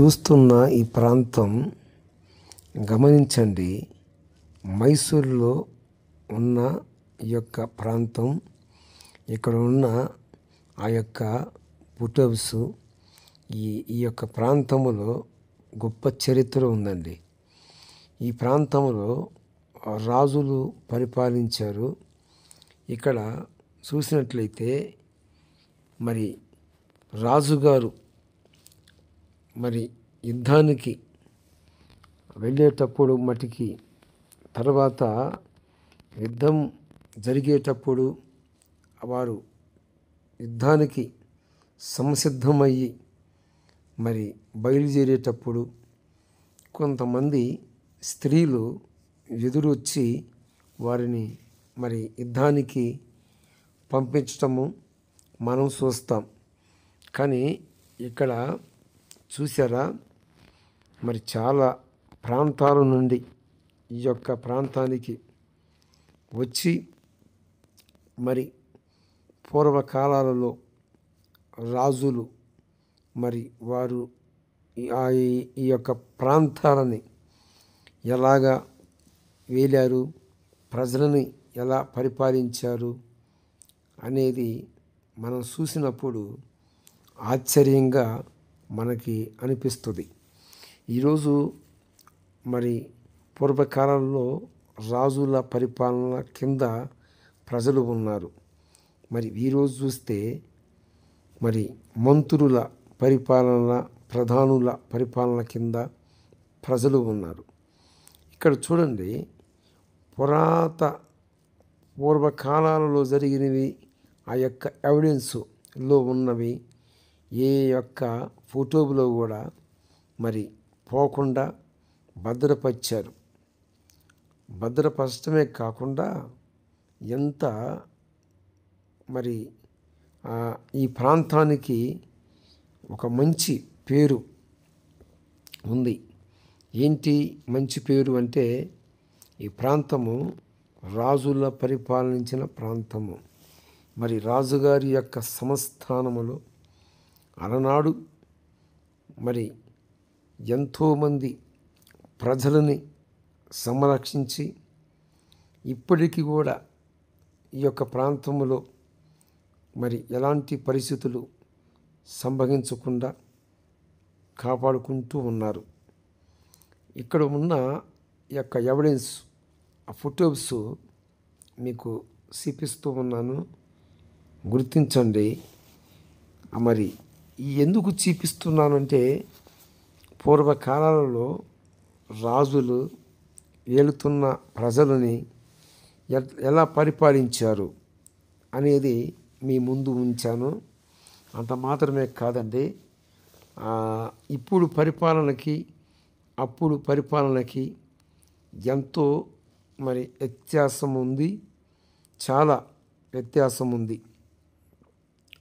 చూస్తున్న ఈ ప్రాంతం గమనించండి. మైసూరులో ఉన్న ఈ యొక్క ప్రాంతం, ఇక్కడ ఉన్న ఆ యొక్క ఫోటోస్, ఈ యొక్క ప్రాంతంలో గొప్ప చరిత్ర ఉందండి. ఈ ప్రాంతంలో రాజులు పరిపాలించారు. ఇక్కడ చూసినట్లయితే మరి రాజుగారు మరి యుద్ధానికి వెళ్ళేటప్పుడు మటుకి, తర్వాత యుద్ధం జరిగేటప్పుడు వారు యుద్ధానికి సంసిద్ధమయ్యి మరి బయలుదేరేటప్పుడు కొంతమంది స్త్రీలు ఎదురొచ్చి వారిని మరి యుద్ధానికి పంపించటము మనం చూస్తాం. కానీ ఇక్కడ చూసారా, మరి చాలా ప్రాంతాల నుండి ఈ యొక్క ప్రాంతానికి వచ్చి మరి పూర్వకాలాలలో రాజులు మరి వారు ఈ యొక్క ప్రాంతాలని ఎలాగా వేలారు, ప్రజలని ఎలా పరిపాలించారు అనేది మనం చూసినప్పుడు ఆశ్చర్యంగా మనకి అనిపిస్తుంది. ఈరోజు మరి పూర్వకాలంలో రాజుల పరిపాలన కింద ప్రజలు ఉన్నారు. మరి ఈరోజు చూస్తే మరి మంత్రుల పరిపాలన, ప్రధానుల పరిపాలన కింద ప్రజలు ఉన్నారు. ఇక్కడ చూడండి, పూర్వకాలాలలో జరిగినవి, ఆ యొక్క ఎవిడెన్స్లో ఉన్నవి ఏ యొక్క ఫోటోలో కూడా మరి పోకుండా భద్రపరిచారు. భద్రపరచడమే కాకుండా ఎంత మరి ఈ ప్రాంతానికి ఒక మంచి పేరు ఉంది. ఏంటి మంచి పేరు అంటే, ఈ ప్రాంతము రాజుల పరిపాలించిన ప్రాంతము. మరి రాజుగారి యొక్క సంస్థానములో అలనాడు మరి ఎంతోమంది ప్రజలని సంరక్షించి ఇప్పటికీ కూడా ఈ యొక్క ప్రాంతంలో మరి ఎలాంటి పరిస్థితులు సంభవించకుండా కాపాడుకుంటూ ఉన్నారు. ఇక్కడ ఉన్న ఈ యొక్క ఎవిడెన్స్, ఆ ఫొటోస్ మీకు చూపిస్తూ ఉన్నాను, గుర్తించండి. మరి ఎందుకు చూపిస్తున్నానంటే, పూర్వకాలాలలో రాజులు ఏలుతున్న ప్రజలని ఎలా పరిపాలించారు అనేది మీ ముందు ఉంచాను. అంత మాత్రమే కాదండి, ఇప్పుడు పరిపాలనకి అప్పుడు పరిపాలనకి ఎంతో మరి వ్యత్యాసం ఉంది, చాలా వ్యత్యాసం ఉంది.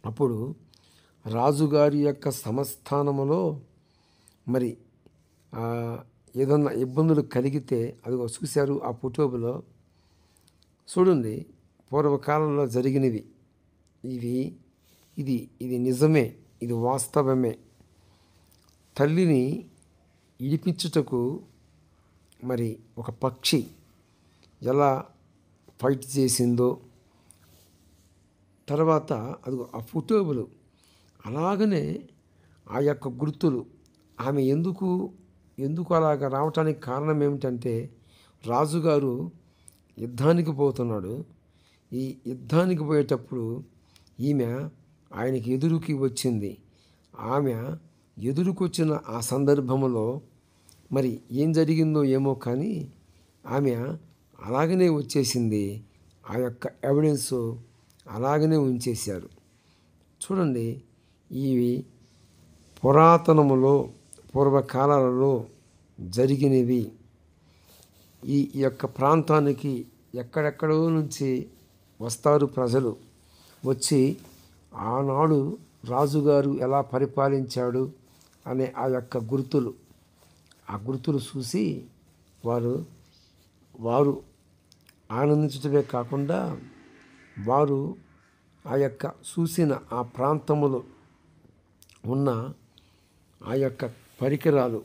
అప్పుడు రాజుగారి యొక్క సంస్థానములో మరి ఏదన్నా ఇబ్బందులు కలిగితే, అదిగో చూశారు ఆ ఫోటోలో చూడండి, పూర్వకాలంలో జరిగినవి ఇది నిజమే, ఇది వాస్తవమే. తల్లిని ఇడిపించుటకు మరి ఒక పక్షి ఎలా ఫైట్ చేసిందో, తర్వాత అదిగో ఆ ఫోటోలు అలాగనే ఆ యొక్క గుర్తులు. ఆమె ఎందుకు అలాగ రావటానికి కారణం ఏమిటంటే, రాజుగారు యుద్ధానికి పోతున్నాడు. ఈ యుద్ధానికి పోయేటప్పుడు ఈమె ఆయనకి ఎదురుకి వచ్చింది. ఆమె ఎదురుకొచ్చిన ఆ సందర్భంలో మరి ఏం జరిగిందో ఏమో కానీ ఆమె అలాగనే వచ్చేసింది. ఆ యొక్క ఎవిడెన్స్ అలాగనే ఉంచేశారు. చూడండి, ఇవి పూర్వకాలాలలో జరిగినవి. ఈ యొక్క ప్రాంతానికి ఎక్కడెక్కడో నుంచి వస్తారు ప్రజలు. వచ్చి ఆనాడు రాజుగారు ఎలా పరిపాలించాడు అనే ఆ యొక్క గుర్తులు చూసి వారు ఆనందించడమే కాకుండా, వారు ఆ యొక్క చూసిన ఆ ప్రాంతములో ఉన్న ఆ యొక్క పరికరాలు,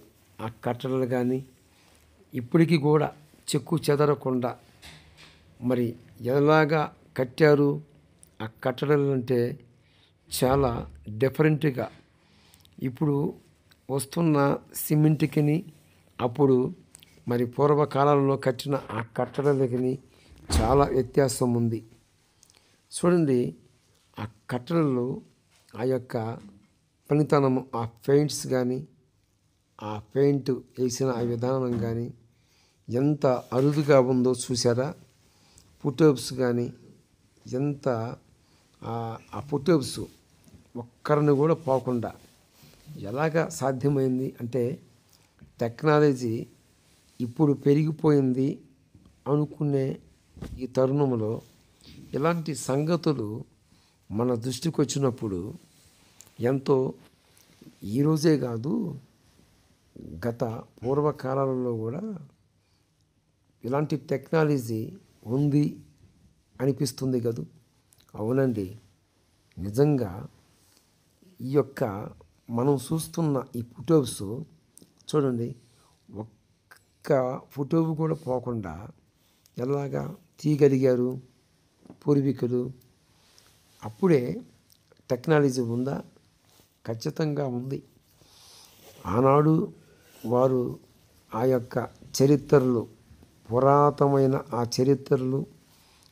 ఆ కట్టడలు కానీ ఇప్పటికీ కూడా చెక్కు చెదరకుండా మరి ఎలాగా కట్టారు ఆ కట్టడలు అంటే చాలా డిఫరెంట్గా ఇప్పుడు వస్తున్న సిమెంట్కిని అప్పుడు మరి పూర్వకాలంలో కట్టిన ఆ కట్టడలకి చాలా వ్యత్యాసం ఉంది. చూడండి, ఆ కట్టడలు ఆ యొక్క పనితనము, ఆ పెయింట్స్ కానీ ఆ పెయింట్ వేసిన ఆ విధానం కానీ ఎంత అరుదుగా ఉందో చూసారా. పుటప్స్ కానీ ఎంత ఆ పుటప్స్ ఒక్కరిని కూడా పోకుండా ఎలాగా సాధ్యమైంది అంటే టెక్నాలజీ ఇప్పుడు పెరిగిపోయింది అనుకునే ఈ తరుణంలో ఇలాంటి సంగతులు మన దృష్టికి వచ్చినప్పుడు ఎంతో ఈరోజే కాదు గత పూర్వకాలంలో కూడా ఇలాంటి టెక్నాలజీ ఉంది అనిపిస్తుంది కదూ. అవునండి, నిజంగా ఈ యొక్క మనం చూస్తున్న ఈ ఫొటోస్ చూడండి, ఒక్క ఫోటో కూడా పోకుండా ఎలాగా తీయగలిగారు పూర్వీకులు. అప్పుడే టెక్నాలజీ ఉందా? ఖచ్చితంగా ఉంది. ఆనాడు వారు ఆ యొక్క చరిత్రలు, పురాతనమైన ఆ చరిత్రలు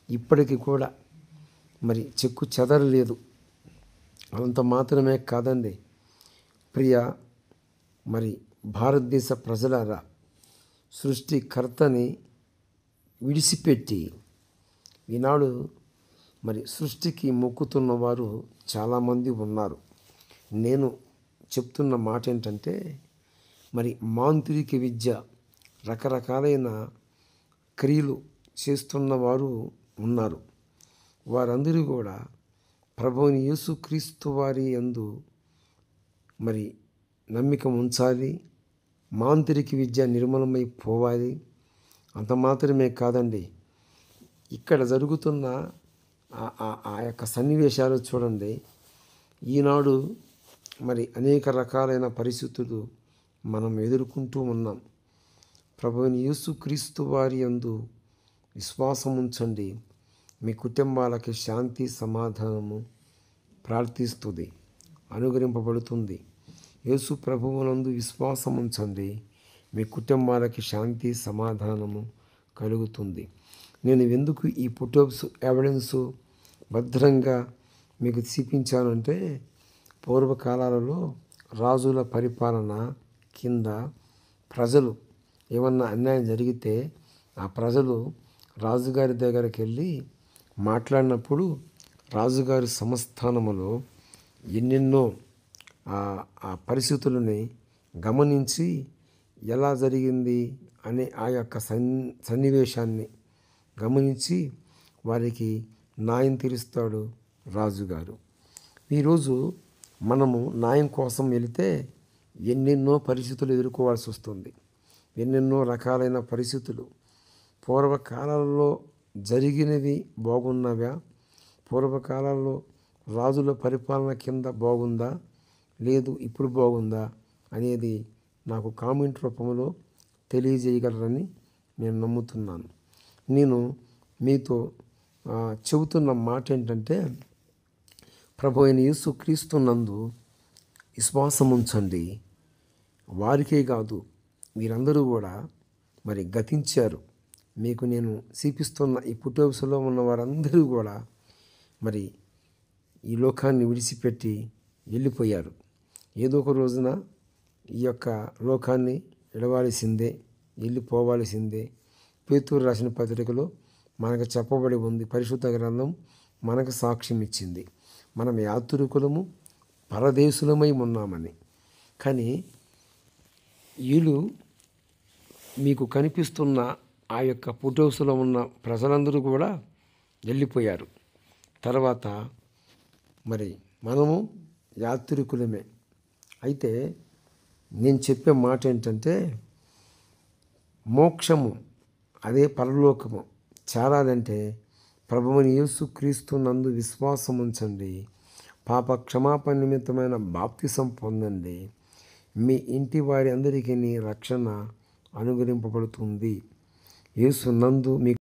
ఇప్పటికీ కూడా మరి చెక్కు చెదరలేదు. అంత మాత్రమే కాదండి ప్రియ మరి భారతదేశ ప్రజలారా, సృష్టికర్తని విడిచిపెట్టి ఈనాడు మరి సృష్టికి మొక్కుతున్న వారు చాలామంది ఉన్నారు. నేను చెప్తున్న మాట ఏంటంటే మరి మాంత్రిక విద్య, రకరకాలైన క్రియలు చేస్తున్న వారు ఉన్నారు. వారందరూ కూడా ప్రభువుని యేసుక్రీస్తు వారి యందు మరి నమ్మిక ఉంచాలి. మాంత్రిక విద్య నిర్మూలమైపోవాలి. అంత మాత్రమే కాదండి, ఇక్కడ జరుగుతున్న ఆ యొక్క సన్నివేశాలు చూడండి. ఈనాడు మరి అనేక రకాలైన పరిస్థితులు మనం ఎదుర్కొంటూ ఉన్నాం. ప్రభువుని యేసుక్రీస్తు వారి యందు విశ్వాసం ఉంచండి, మీ కుటుంబాలకి శాంతి సమాధానము ప్రార్థిస్తుంది, అనుగ్రహింపబడుతుంది. యేసు ప్రభువునందు విశ్వాసం ఉంచండి, మీ కుటుంబాలకి శాంతి సమాధానము కలుగుతుంది. నేను ఎందుకు ఈ ఫొటోస్ ఎవిడెన్స్ భద్రంగా మీకు చూపించానంటే పూర్వకాలాలలో రాజుల పరిపాలన కింద ప్రజలు ఏమన్నా అన్యాయం జరిగితే ఆ ప్రజలు రాజుగారి దగ్గరికి వెళ్ళి మాట్లాడినప్పుడు రాజుగారి సంస్థానములో ఎన్నెన్నో ఆ పరిస్థితులని గమనించి ఎలా జరిగింది అనే ఆ యొక్క సన్నివేశాన్ని గమనించి వారికి న్యాయం తీరుస్తాడు రాజుగారు. ఈరోజు మనము న్యాయం కోసం వెళితే ఎన్నెన్నో పరిస్థితులు ఎదుర్కోవాల్సి వస్తుంది. ఎన్నెన్నో రకాలైన పరిస్థితులు. పూర్వకాలంలో జరిగినవి బాగున్నవా? పూర్వకాలంలో రాజుల పరిపాలన కింద బాగుందా, లేదు ఇప్పుడు బాగుందా అనేది నాకు కామెంట్ రూపంలో తెలియజేయగలరని నేను నమ్ముతున్నాను. నేను మీతో చెబుతున్న మాట ఏంటంటే ప్రభు అయిన యేసుక్రీస్తు నందు విశ్వాసం ఉంచండి. వారికే కాదు, వీరందరూ కూడా మరి గతించారు. మీకు నేను చూపిస్తున్న ఈ ఫొటోస్లో ఉన్న వారందరూ కూడా మరి ఈ లోకాన్ని విడిచిపెట్టి వెళ్ళిపోయారు. ఏదో ఒక రోజున ఈ యొక్క లోకాన్ని విడవాల్సిందే, వెళ్ళిపోవాల్సిందే. పేతురు రాసిన పత్రికలో మనకు చెప్పబడి ఉంది, పరిశుద్ధ గ్రంథం మనకు సాక్ష్యం ఇచ్చింది, మనం యాత్రికులము పరదేశులమై ఉన్నామని. కానీ వీళ్ళు మీకు కనిపిస్తున్న ఆ యొక్క ఫొటోస్లో ఉన్న ప్రజలందరూ కూడా వెళ్ళిపోయారు. తర్వాత మరి మనము యాత్రికులమే. అయితే నేను చెప్పే మాట ఏంటంటే మోక్షము, అదే పరలోకము చేరాలంటే ప్రభువుని యేసుక్రీస్తు నందు విశ్వాసం ఉంచండి, పాప క్షమాపణ నిమిత్తమైన బాప్తిసం పొందండి, మీ ఇంటి వారి అందరికీ రక్షణ అనుగ్రహింపబడుతుంది. యేసు నందు మీకు